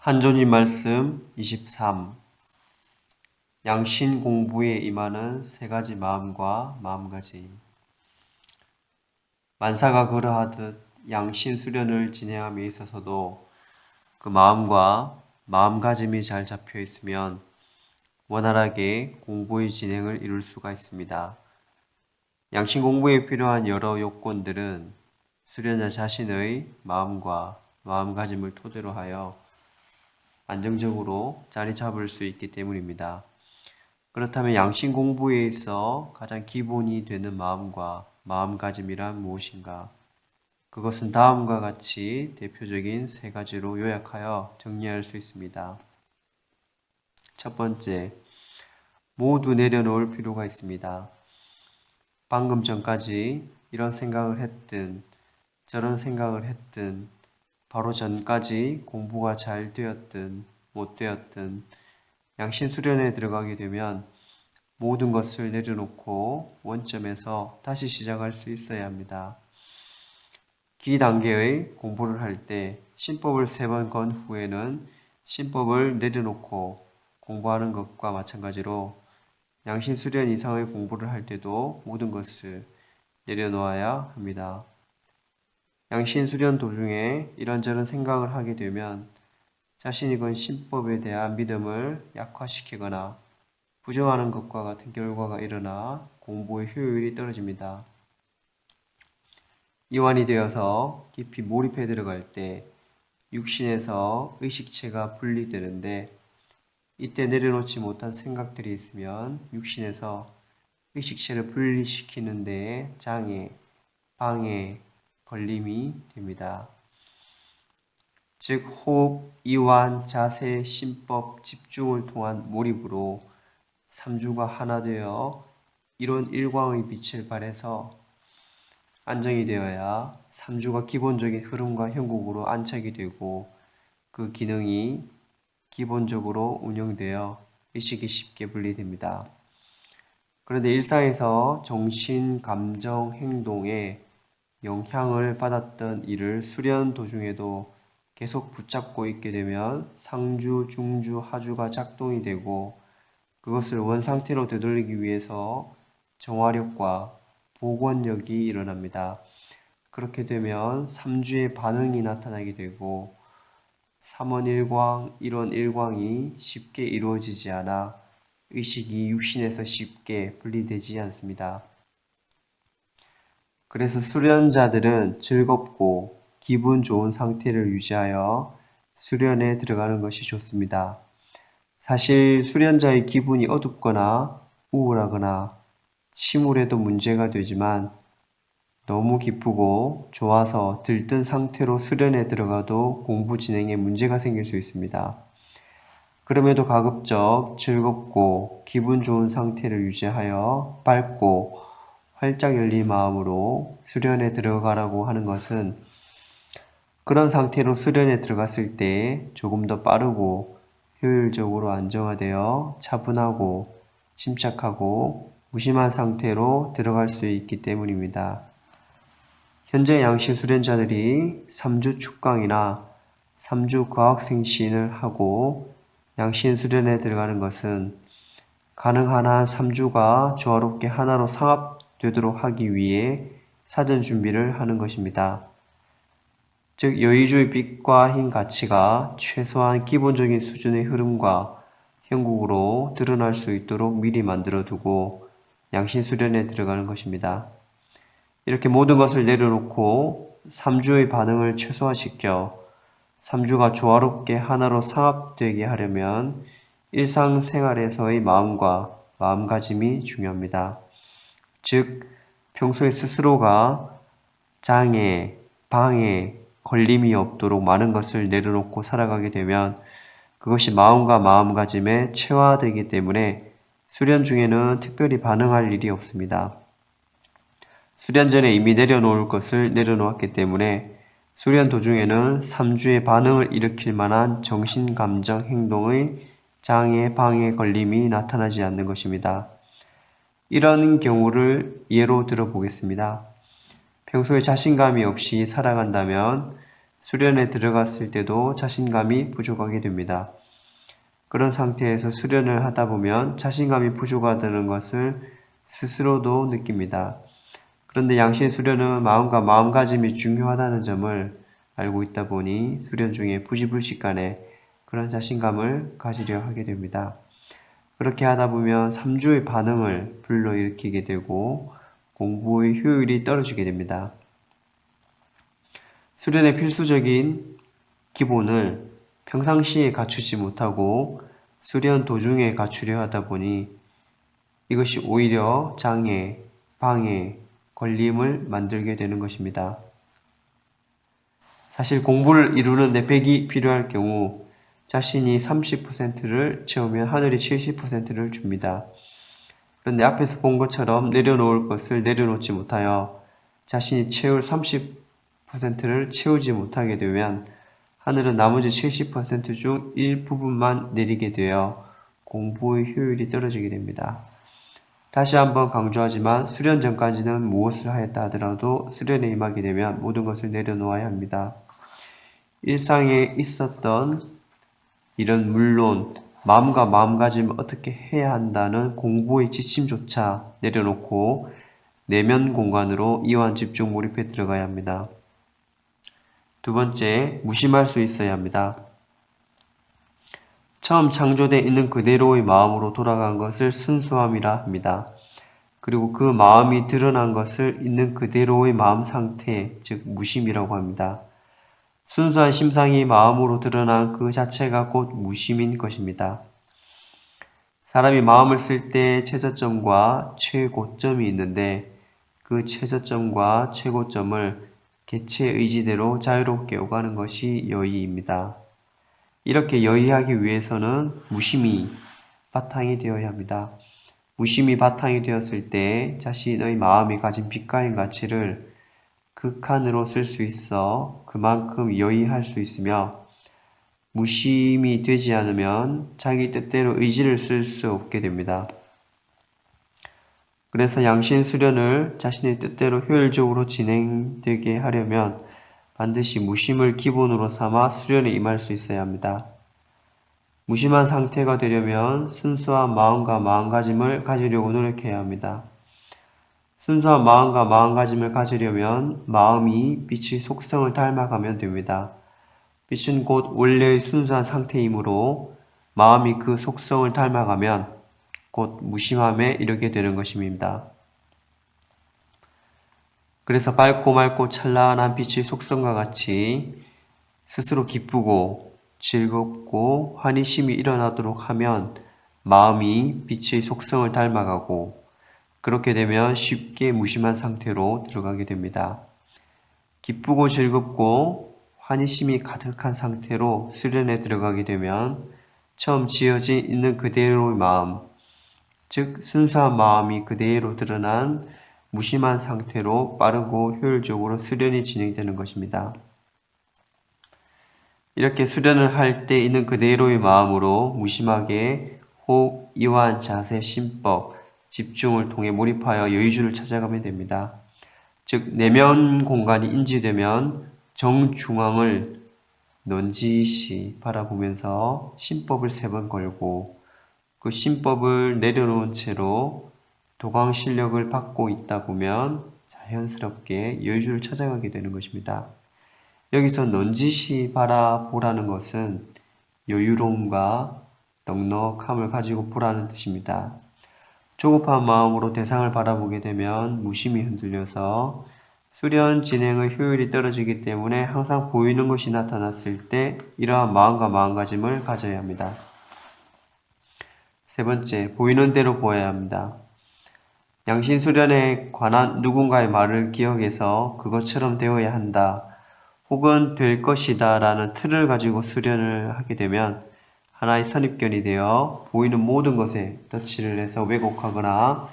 한존인 말씀 23. 양신 공부에 임하는 세 가지 마음과 마음가짐. 만사가 그러하듯 양신 수련을 진행함에 있어서도 그 마음과 마음가짐이 잘 잡혀 있으면 원활하게 공부의 진행을 이룰 수가 있습니다. 양신 공부에 필요한 여러 요건들은 수련자 자신의 마음과 마음가짐을 토대로 하여 안정적으로 자리 잡을 수 있기 때문입니다. 그렇다면 양신 공부에 있어 가장 기본이 되는 마음과 마음가짐이란 무엇인가? 그것은 다음과 같이 대표적인 세 가지로 요약하여 정리할 수 있습니다. 첫 번째, 모두 내려놓을 필요가 있습니다. 방금 전까지 이런 생각을 했든 저런 생각을 했든 바로 전까지 공부가 잘 되었든 못 되었든 양신 수련에 들어가게 되면 모든 것을 내려놓고 원점에서 다시 시작할 수 있어야 합니다. 기 단계의 공부를 할 때 신법을 3번 건 후에는 신법을 내려놓고 공부하는 것과 마찬가지로 양신 수련 이상의 공부를 할 때도 모든 것을 내려놓아야 합니다. 양신 수련 도중에 이런저런 생각을 하게 되면 자신이 건 신법에 대한 믿음을 약화시키거나 부정하는 것과 같은 결과가 일어나 공부의 효율이 떨어집니다. 이완이 되어서 깊이 몰입해 들어갈 때 육신에서 의식체가 분리되는데 이때 내려놓지 못한 생각들이 있으면 육신에서 의식체를 분리시키는 데에 장애, 방해, 걸림이 됩니다. 즉 호흡, 이완, 자세, 신법, 집중을 통한 몰입으로 삼주가 하나 되어 이론 일광의 빛을 발해서 안정이 되어야 삼주가 기본적인 흐름과 형국으로 안착이 되고 그 기능이 기본적으로 운영되어 의식이 쉽게 분리됩니다. 그런데 일상에서 정신, 감정, 행동에 영향을 받았던 이를 수련 도중에도 계속 붙잡고 있게 되면 상주, 중주, 하주가 작동이 되고 그것을 원상태로 되돌리기 위해서 정화력과 복원력이 일어납니다. 그렇게 되면 3주의 반응이 나타나게 되고 3원일광, 1원일광이 쉽게 이루어지지 않아 의식이 육신에서 쉽게 분리되지 않습니다. 그래서 수련자들은 즐겁고 기분 좋은 상태를 유지하여 수련에 들어가는 것이 좋습니다. 사실 수련자의 기분이 어둡거나 우울하거나 침울해도 문제가 되지만 너무 기쁘고 좋아서 들뜬 상태로 수련에 들어가도 공부 진행에 문제가 생길 수 있습니다. 그럼에도 가급적 즐겁고 기분 좋은 상태를 유지하여 밝고 활짝 열린 마음으로 수련에 들어가라고 하는 것은 그런 상태로 수련에 들어갔을 때 조금 더 빠르고 효율적으로 안정화되어 차분하고 침착하고 무심한 상태로 들어갈 수 있기 때문입니다. 현재 양신 수련자들이 3주 축강이나 3주 과학생신을 하고 양신 수련에 들어가는 것은 가능한 한 3주가 조화롭게 하나로 상합되도록 하기 위해 사전 준비를 하는 것입니다. 즉 여의주의 빛과 흰 가치가 최소한 기본적인 수준의 흐름과 형국으로 드러날 수 있도록 미리 만들어 두고 양신 수련에 들어가는 것입니다. 이렇게 모든 것을 내려놓고 3주의 반응을 최소화시켜 3주가 조화롭게 하나로 상합되게 하려면 일상생활에서의 마음과 마음가짐이 중요합니다. 즉 평소에 스스로가 장애, 방해, 걸림이 없도록 많은 것을 내려놓고 살아가게 되면 그것이 마음과 마음가짐에 체화되기 때문에 수련 중에는 특별히 반응할 일이 없습니다. 수련 전에 이미 내려놓을 것을 내려놓았기 때문에 수련 도중에는 3주의 반응을 일으킬 만한 정신, 감정, 행동의 장애, 방해, 걸림이 나타나지 않는 것입니다. 이런 경우를 예로 들어보겠습니다. 평소에 자신감이 없이 살아간다면 수련에 들어갔을 때도 자신감이 부족하게 됩니다. 그런 상태에서 수련을 하다 보면 자신감이 부족하다는 것을 스스로도 느낍니다. 그런데 양신 수련은 마음과 마음가짐이 중요하다는 점을 알고 있다 보니 수련 중에 부지불식간에 그런 자신감을 가지려 하게 됩니다. 그렇게 하다 보면 3주의 반응을 불러일으키게 되고 공부의 효율이 떨어지게 됩니다. 수련의 필수적인 기본을 평상시에 갖추지 못하고 수련 도중에 갖추려 하다 보니 이것이 오히려 장애, 방해, 걸림을 만들게 되는 것입니다. 사실 공부를 이루는 데 100이 필요할 경우 자신이 30%를 채우면 하늘이 70%를 줍니다. 그런데 앞에서 본 것처럼 내려놓을 것을 내려놓지 못하여 자신이 채울 30%를 채우지 못하게 되면 하늘은 나머지 70% 중 일부분만 내리게 되어 공부의 효율이 떨어지게 됩니다. 다시 한번 강조하지만 수련 전까지는 무엇을 하였다 하더라도 수련에 임하게 되면 모든 것을 내려놓아야 합니다. 일상에 있었던 일은 물론 마음과 마음가짐을 어떻게 해야 한다는 공부의 지침조차 내려놓고 내면 공간으로 이완 집중 몰입해 들어가야 합니다. 두 번째, 무심할 수 있어야 합니다. 처음 창조되어 있는 그대로의 마음으로 돌아간 것을 순수함이라 합니다. 그리고 그 마음이 드러난 것을 있는 그대로의 마음 상태, 즉 무심이라고 합니다. 순수한 심상이 마음으로 드러난 그 자체가 곧 무심인 것입니다. 사람이 마음을 쓸 때 최저점과 최고점이 있는데 그 최저점과 최고점을 개체 의지대로 자유롭게 오가는 것이 여의입니다. 이렇게 여의하기 위해서는 무심이 바탕이 되어야 합니다. 무심이 바탕이 되었을 때 자신의 마음이 가진 빛가인 가치를 극한으로 쓸 수 있어 그만큼 여의할 수 있으며 무심이 되지 않으면 자기 뜻대로 의지를 쓸 수 없게 됩니다. 그래서 양신 수련을 자신의 뜻대로 효율적으로 진행되게 하려면 반드시 무심을 기본으로 삼아 수련에 임할 수 있어야 합니다. 무심한 상태가 되려면 순수한 마음과 마음가짐을 가지려고 노력해야 합니다. 순수한 마음과 마음가짐을 가지려면 마음이 빛의 속성을 닮아가면 됩니다. 빛은 곧 원래의 순수한 상태이므로 마음이 그 속성을 닮아가면 곧 무심함에 이르게 되는 것입니다. 그래서 밝고 맑고 찬란한 빛의 속성과 같이 스스로 기쁘고 즐겁고 환희심이 일어나도록 하면 마음이 빛의 속성을 닮아가고 그렇게 되면 쉽게 무심한 상태로 들어가게 됩니다. 기쁘고 즐겁고 환희심이 가득한 상태로 수련에 들어가게 되면 처음 지어진 있는 그대로의 마음, 즉 순수한 마음이 그대로 드러난 무심한 상태로 빠르고 효율적으로 수련이 진행되는 것입니다. 이렇게 수련을 할 때 있는 그대로의 마음으로 무심하게 호흡, 이완, 자세, 심법, 집중을 통해 몰입하여 여의주를 찾아가면 됩니다. 즉 내면 공간이 인지되면 정중앙을 넌지시 바라보면서 심법을 3번 걸고 그 심법을 내려놓은 채로 도강 실력을 받고 있다 보면 자연스럽게 여의주를 찾아가게 되는 것입니다. 여기서 넌지시 바라보라는 것은 여유로움과 넉넉함을 가지고 보라는 뜻입니다. 조급한 마음으로 대상을 바라보게 되면 무심히 흔들려서 수련 진행의 효율이 떨어지기 때문에 항상 보이는 것이 나타났을 때 이러한 마음과 마음가짐을 가져야 합니다. 세 번째, 보이는 대로 보아야 합니다. 양신수련에 관한 누군가의 말을 기억해서 그것처럼 되어야 한다 혹은 될 것이다 라는 틀을 가지고 수련을 하게 되면 하나의 선입견이 되어 보이는 모든 것에 터치를 해서 왜곡하거나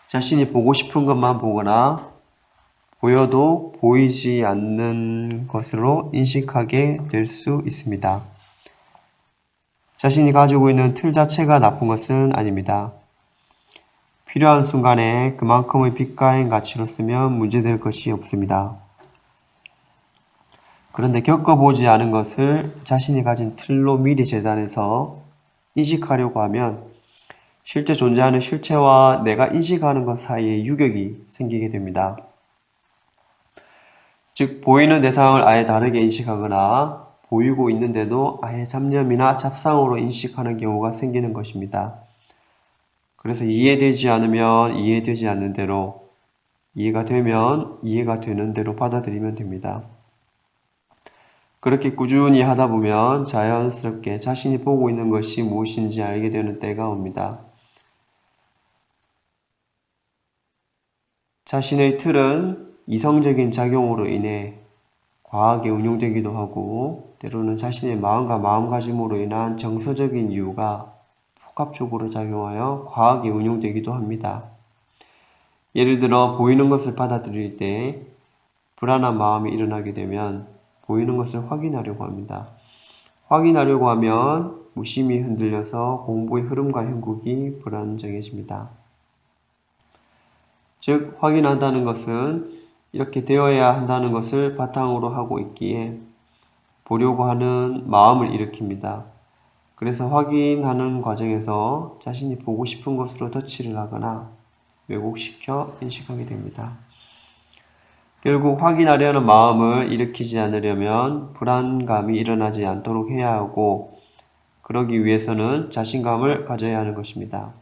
자신이 보고 싶은 것만 보거나 보여도 보이지 않는 것으로 인식하게 될 수 있습니다. 자신이 가지고 있는 틀 자체가 나쁜 것은 아닙니다. 필요한 순간에 그만큼의 빛가인 가치로 쓰면 문제될 것이 없습니다. 그런데 겪어보지 않은 것을 자신이 가진 틀로 미리 재단해서 인식하려고 하면 실제 존재하는 실체와 내가 인식하는 것 사이에 유격이 생기게 됩니다. 즉, 보이는 대상을 아예 다르게 인식하거나 보이고 있는데도 아예 잡념이나 잡상으로 인식하는 경우가 생기는 것입니다. 그래서 이해되지 않으면 이해되지 않는 대로, 이해가 되면 이해가 되는 대로 받아들이면 됩니다. 그렇게 꾸준히 하다 보면 자연스럽게 자신이 보고 있는 것이 무엇인지 알게 되는 때가 옵니다. 자신의 틀은 이성적인 작용으로 인해 과하게 운용되기도 하고, 때로는 자신의 마음과 마음가짐으로 인한 정서적인 이유가 복합적으로 작용하여 과하게 운용되기도 합니다. 예를 들어 보이는 것을 받아들일 때 불안한 마음이 일어나게 되면 보이는 것을 확인하려고 합니다. 확인하려고 하면 무심히 흔들려서 공부의 흐름과 형국이 불안정해집니다. 즉, 확인한다는 것은 이렇게 되어야 한다는 것을 바탕으로 하고 있기에 보려고 하는 마음을 일으킵니다. 그래서 확인하는 과정에서 자신이 보고 싶은 것으로 덧칠을 하거나 왜곡시켜 인식하게 됩니다. 결국 확인하려는 마음을 일으키지 않으려면 불안감이 일어나지 않도록 해야 하고, 그러기 위해서는 자신감을 가져야 하는 것입니다.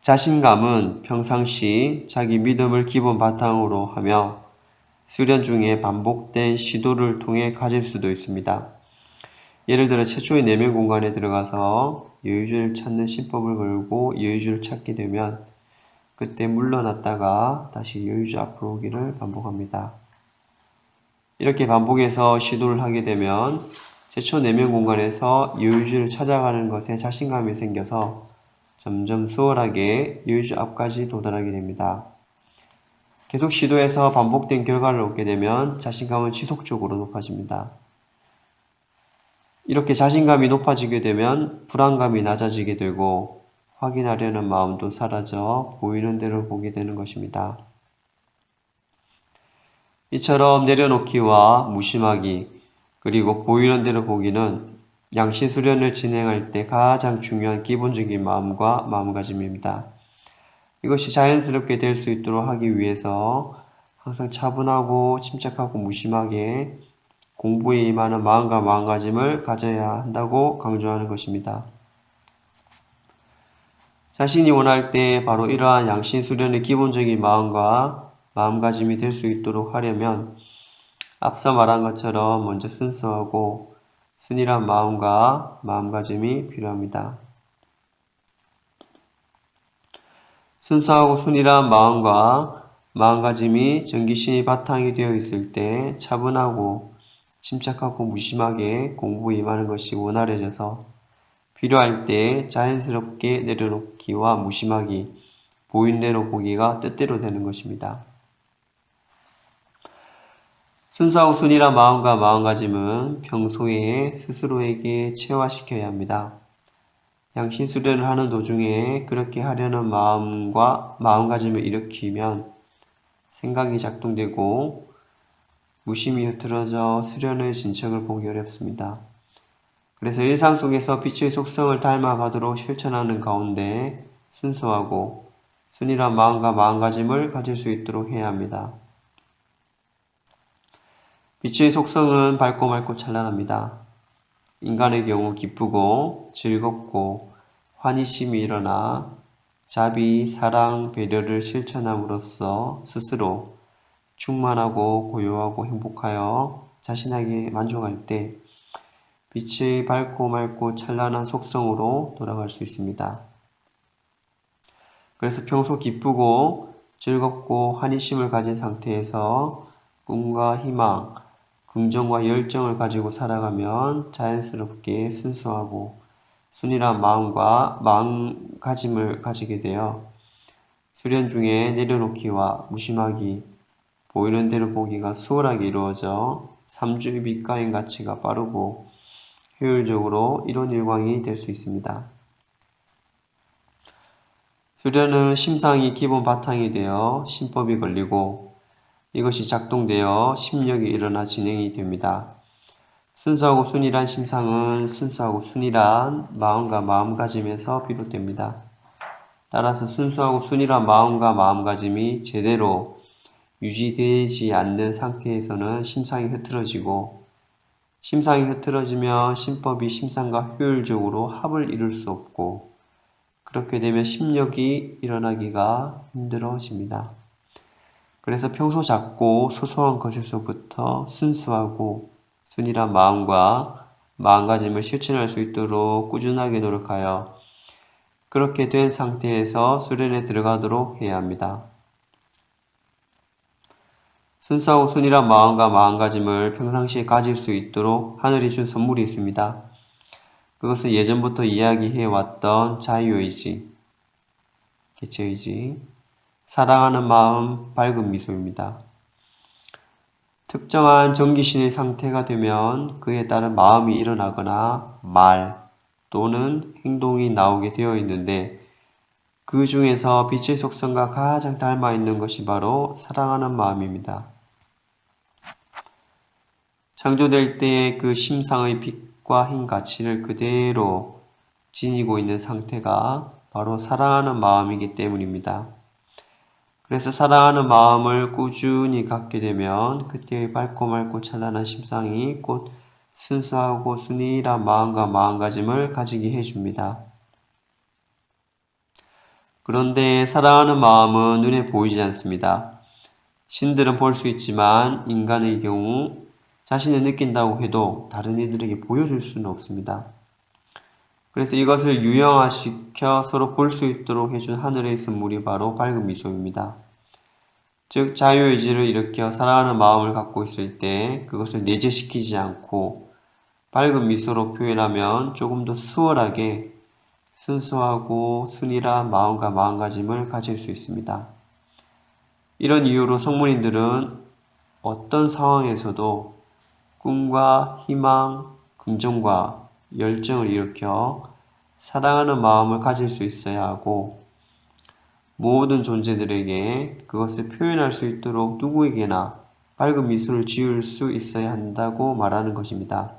자신감은 평상시 자기 믿음을 기본 바탕으로 하며 수련 중에 반복된 시도를 통해 가질 수도 있습니다. 예를 들어 최초의 내면 공간에 들어가서 여의주를 찾는 신법을 걸고 여의주를 찾게 되면 그때 물러났다가 다시 여의주 앞으로 오기를 반복합니다. 이렇게 반복해서 시도를 하게 되면 최초 내면 공간에서 여의주를 찾아가는 것에 자신감이 생겨서 점점 수월하게 여의주 앞까지 도달하게 됩니다. 계속 시도해서 반복된 결과를 얻게 되면 자신감은 지속적으로 높아집니다. 이렇게 자신감이 높아지게 되면 불안감이 낮아지게 되고 확인하려는 마음도 사라져 보이는 대로 보게 되는 것입니다. 이처럼 내려놓기와 무심하기, 그리고 보이는 대로 보기는 양신 수련을 진행할 때 가장 중요한 기본적인 마음과 마음가짐입니다. 이것이 자연스럽게 될 수 있도록 하기 위해서 항상 차분하고 침착하고 무심하게 공부에 임하는 마음과 마음가짐을 가져야 한다고 강조하는 것입니다. 자신이 원할 때 바로 이러한 양신 수련의 기본적인 마음과 마음가짐이 될 수 있도록 하려면 앞서 말한 것처럼 먼저 순수하고 순일한 마음과 마음가짐이 필요합니다. 순수하고 순일한 마음과 마음가짐이 정기신이 바탕이 되어 있을 때 차분하고 침착하고 무심하게 공부에 임하는 것이 원활해져서 필요할 때 자연스럽게 내려놓기와 무심하기, 보인 대로 보기가 뜻대로 되는 것입니다. 순수하고 순일한 마음과 마음가짐은 평소에 스스로에게 체화시켜야 합니다. 양신 수련을 하는 도중에 그렇게 하려는 마음과 마음가짐을 일으키면 생각이 작동되고 무심히 흐트러져 수련의 진척을 보기 어렵습니다. 그래서 일상 속에서 빛의 속성을 닮아가도록 실천하는 가운데 순수하고 순일한 마음과 마음가짐을 가질 수 있도록 해야 합니다. 빛의 속성은 밝고 맑고 찬란합니다. 인간의 경우 기쁘고 즐겁고 환희심이 일어나 자비, 사랑, 배려를 실천함으로써 스스로 충만하고 고요하고 행복하여 자신에게 만족할 때 빛의 밝고 맑고 찬란한 속성으로 돌아갈 수 있습니다. 그래서 평소 기쁘고 즐겁고 환희심을 가진 상태에서 꿈과 희망, 긍정과 열정을 가지고 살아가면 자연스럽게 순수하고 순일한 마음과 마음가짐을 가지게 되어 수련 중에 내려놓기와 무심하기, 보이는 대로 보기가 수월하게 이루어져 삼주의 빛가인 가치가 빠르고 효율적으로 일원일광이 될 수 있습니다. 수련은 심상이 기본 바탕이 되어 신법이 걸리고 이것이 작동되어 심력이 일어나 진행이 됩니다. 순수하고 순일한 심상은 순수하고 순일한 마음과 마음가짐에서 비롯됩니다. 따라서 순수하고 순일한 마음과 마음가짐이 제대로 유지되지 않는 상태에서는 심상이 흐트러지고, 심상이 흐트러지면 심법이 심상과 효율적으로 합을 이룰 수 없고, 그렇게 되면 심력이 일어나기가 힘들어집니다. 그래서 평소 작고 소소한 것에서부터 순수하고 순일한 마음과 마음가짐을 실천할 수 있도록 꾸준하게 노력하여 그렇게 된 상태에서 수련에 들어가도록 해야 합니다. 순수하고 순일한 마음과 마음가짐을 평상시에 가질 수 있도록 하늘이 준 선물이 있습니다. 그것은 예전부터 이야기해왔던 자유의지, 개체의지, 사랑하는 마음, 밝은 미소입니다. 특정한 정기신의 상태가 되면 그에 따른 마음이 일어나거나 말 또는 행동이 나오게 되어 있는데, 그 중에서 빛의 속성과 가장 닮아 있는 것이 바로 사랑하는 마음입니다. 창조될 때의 그 심상의 빛과 힘 가치를 그대로 지니고 있는 상태가 바로 사랑하는 마음이기 때문입니다. 그래서 사랑하는 마음을 꾸준히 갖게 되면 그때의 밝고 맑고 찬란한 심상이 곧 순수하고 순일한 마음과 마음가짐을 가지게 해줍니다. 그런데 사랑하는 마음은 눈에 보이지 않습니다. 신들은 볼 수 있지만 인간의 경우 자신을 느낀다고 해도 다른 이들에게 보여줄 수는 없습니다. 그래서 이것을 유형화시켜 서로 볼 수 있도록 해준 하늘의 선물이 바로 밝은 미소입니다. 즉 자유의지를 일으켜 사랑하는 마음을 갖고 있을 때 그것을 내재시키지 않고 밝은 미소로 표현하면 조금 더 수월하게 순수하고 순일한 마음과 마음가짐을 가질 수 있습니다. 이런 이유로 성문인들은 어떤 상황에서도 꿈과 희망, 긍정과 열정을 일으켜 사랑하는 마음을 가질 수 있어야 하고, 모든 존재들에게 그것을 표현할 수 있도록 누구에게나 밝은 미소를 지을 수 있어야 한다고 말하는 것입니다.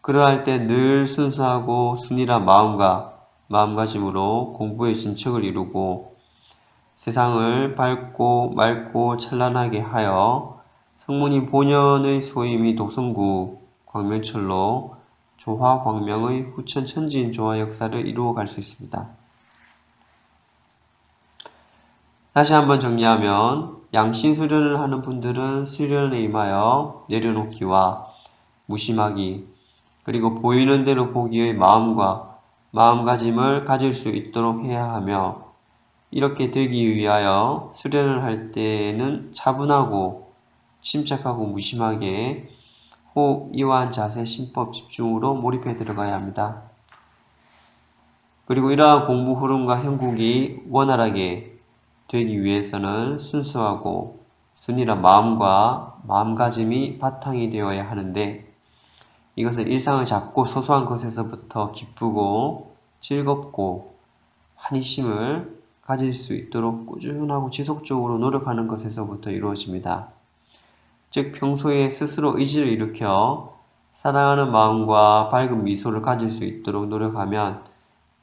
그러할 때 늘 순수하고 순일한 마음과 마음가짐으로 공부의 진척을 이루고 세상을 밝고 맑고 찬란하게 하여 성문인 본연의 소임이 도성구 광명철로 조화광명의 후천천지인 조화 역사를 이루어갈 수 있습니다. 다시 한번 정리하면 양신 수련을 하는 분들은 수련에 임하여 내려놓기와 무심하기, 그리고 보이는 대로 보기의 마음과 마음가짐을 가질 수 있도록 해야 하며, 이렇게 되기 위하여 수련을 할 때에는 차분하고 침착하고 무심하게 호흡, 이완, 자세, 심법, 집중으로 몰입해 들어가야 합니다. 그리고 이러한 공부 흐름과 형국이 원활하게 되기 위해서는 순수하고 순일한 마음과 마음가짐이 바탕이 되어야 하는데, 이것은 일상의 작고 소소한 것에서부터 기쁘고 즐겁고 환희심을 가질 수 있도록 꾸준하고 지속적으로 노력하는 것에서부터 이루어집니다. 즉 평소에 스스로 의지를 일으켜 사랑하는 마음과 밝은 미소를 가질 수 있도록 노력하면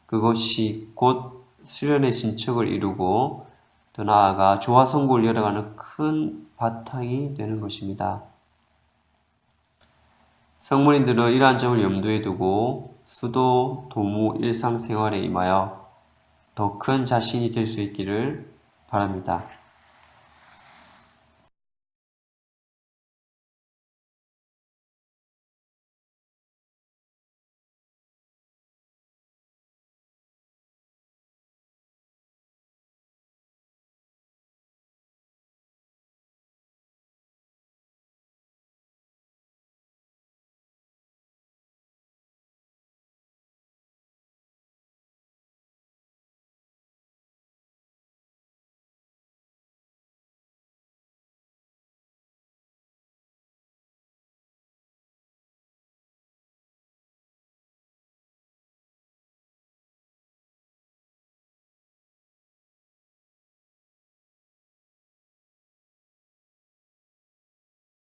그것이 곧 수련의 진척을 이루고 더 나아가 조화성구를 열어가는 큰 바탕이 되는 것입니다. 성문인들은 이러한 점을 염두에 두고 수도, 도무, 일상생활에 임하여 더 큰 자신이 될 수 있기를 바랍니다.